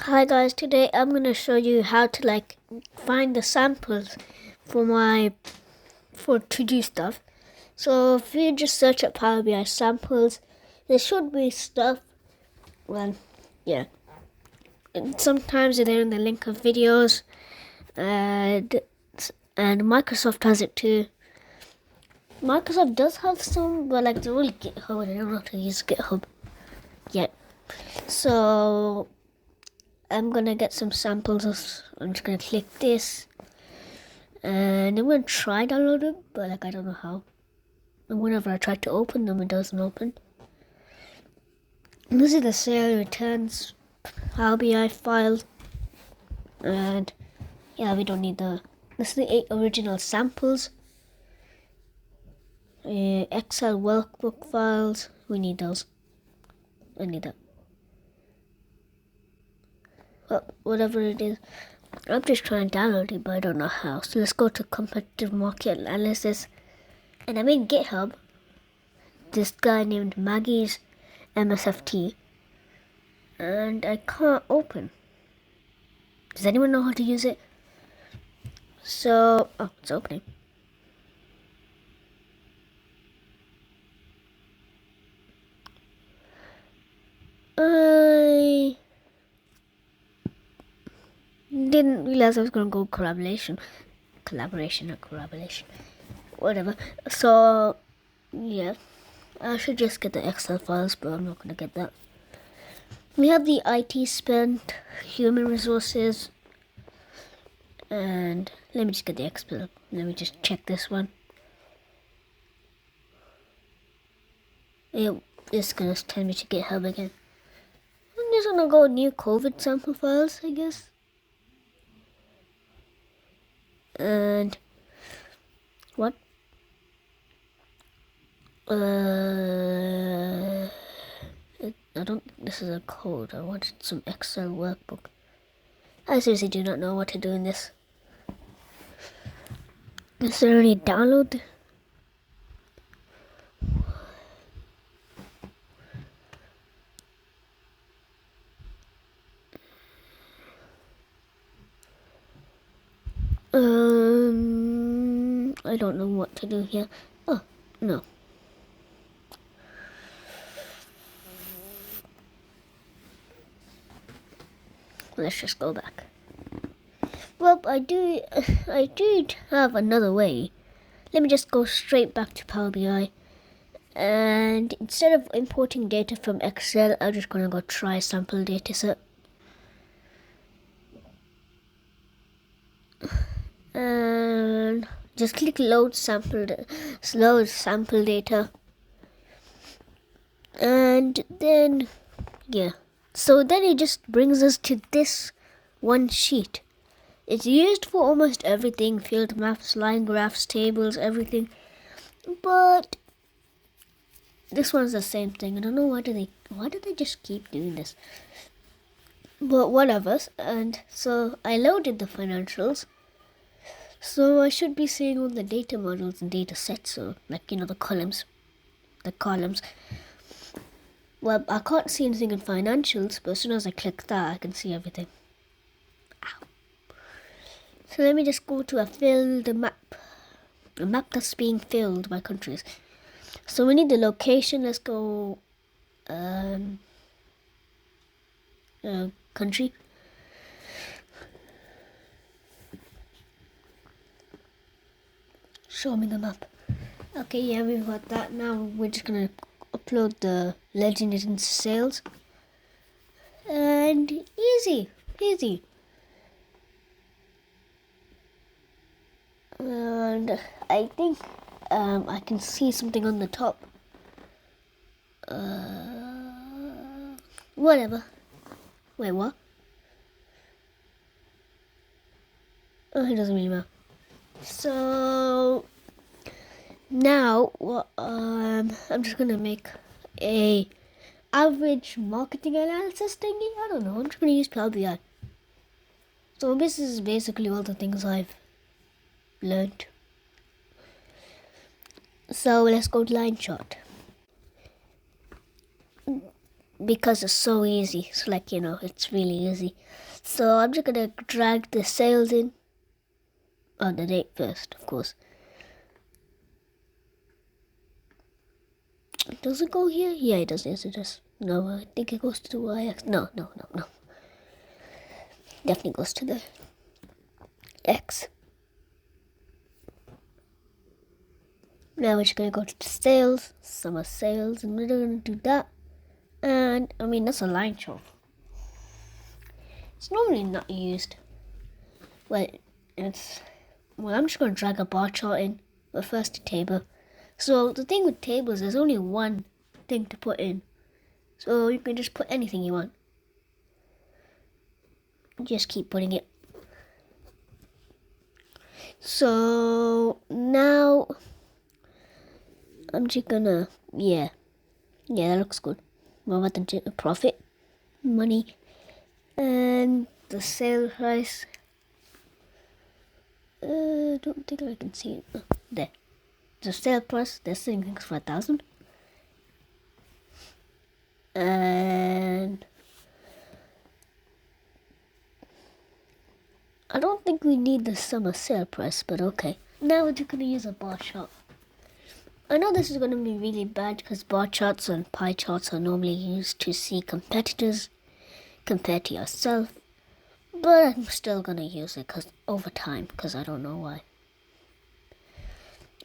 Hi guys, today I'm gonna show you how to find the samples for to do stuff. So if you just search up Power BI samples, there should be stuff. Well, yeah. And sometimes they're in the link of videos, and Microsoft has it too. Microsoft does have some, but they're all GitHub, and I don't know how to use GitHub yet. So I'm gonna get some samples. I'm just gonna click this, and I'm gonna try download it, but I don't know how. And whenever I try to open them, it doesn't open. And this is the sale returns Power BI file, and yeah, we don't need the. This is the 8 original samples. Excel workbook files. We need those. I need that. Well, whatever it is. I'm just trying to download it, but I don't know how. So let's go to competitive market analysis. And I'm in GitHub. This guy named Maggie's MSFT. And I can't open. Does anyone know how to use it? So, oh, it's opening. I didn't realize I was going to go collaboration, not collaboration, whatever. So, yeah, I should just get the Excel files, but I'm not going to get that. We have the IT spend, human resources, and let me just get the Excel. Let me just check this one. It's going to tell me to GitHub again. I'm just going to go new COVID sample files, I guess. And what? I don't think this is a code. I wanted some Excel workbook. I seriously do not know what to do in this. Is there any download? I don't know what to do here. Oh, no. Let's just go back. Well, I do have another way. Let me just go straight back to Power BI. And instead of importing data from Excel, I'm just going to go try sample dataset. And just click load sample data. And then, yeah. So then it just brings us to this one sheet. It's used for almost everything, field maps, line graphs, tables, everything. But this one's the same thing. I don't know why do they just keep doing this. But whatever. And so I loaded the financials. So I should be seeing all the data models and data sets, so the columns. Well, I can't see anything in financials, but as soon as I click that, I can see everything. Ow. So let me just go to a map that's being filled by countries. So we need the location. Let's go country. Show me the map. Okay, yeah, we've got that. Now we're just gonna upload the legend into sales. And easy. And I think I can see something on the top. Whatever. Wait, what? Oh, it doesn't really matter. So now, I'm just gonna make a average marketing analysis thingy. I don't know. I'm just gonna use Power BI. So this is basically all the things I've learned. So let's go to Linechart. because it's so easy. It's like, it's really easy. So I'm just gonna drag the sales in on the date first, of course. Does it go here? Yeah, it does. Yes, it does. No, I think it goes to the Y-axis. No. Definitely goes to the X. Now we're just gonna go to the sales, summer sales, and we're gonna do that. And that's a line chart. It's normally not used. I'm just gonna drag a bar chart in, but first a table. So the thing with tables, there's only one thing to put in. So you can just put anything you want. Just keep putting it. So now I'm just gonna, yeah, that looks good. What about the profit, money, and the sale price? Don't think I can see it. Oh, there. The sale price, they're selling things for 1,000. And I don't think we need the summer sale price, but okay. Now we're just gonna use a bar chart. I know this is gonna be really bad because bar charts and pie charts are normally used to see competitors compared to yourself, but I'm still gonna use it over time because I don't know why.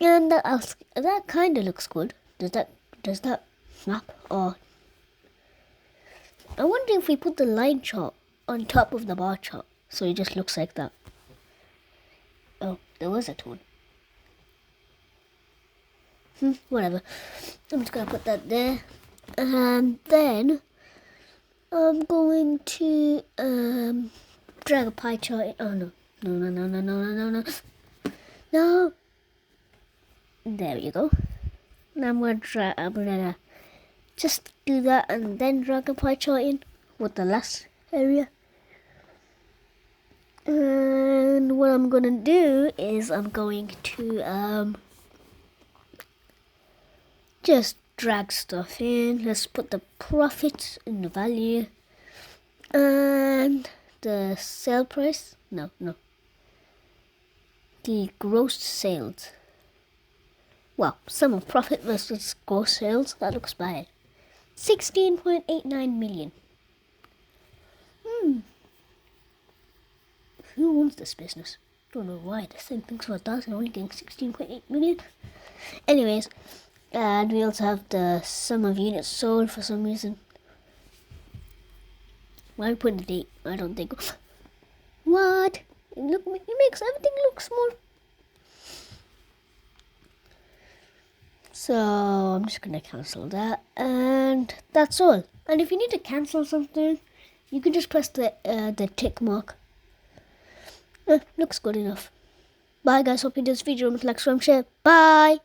And that kind of looks good. Does that snap? Or I wonder if we put the line chart on top of the bar chart, so it just looks like that. Oh, there was a tool. Whatever. I'm just gonna put that there, and then I'm going to drag a pie chart. Oh no! No! There you go. Now I'm gonna just do that and then drag a pie chart in with the last area. And what I'm gonna do is I'm going to just drag stuff in. Let's put the profit in the value and the sale price. No. The gross sales. Well, sum of profit versus gross sales. That looks bad. 16.89 million. Who owns this business? Don't know why. The same things for 1,000, only getting 16.8 million. Anyways, and we also have the sum of units sold for some reason. Why we put the date? I don't think. What? It makes everything look small. So I'm just gonna cancel that, and that's all. And if you need to cancel something, you can just press the tick mark. Looks good enough. Bye guys, hope you enjoyed this video. Like, subscribe, share. Bye.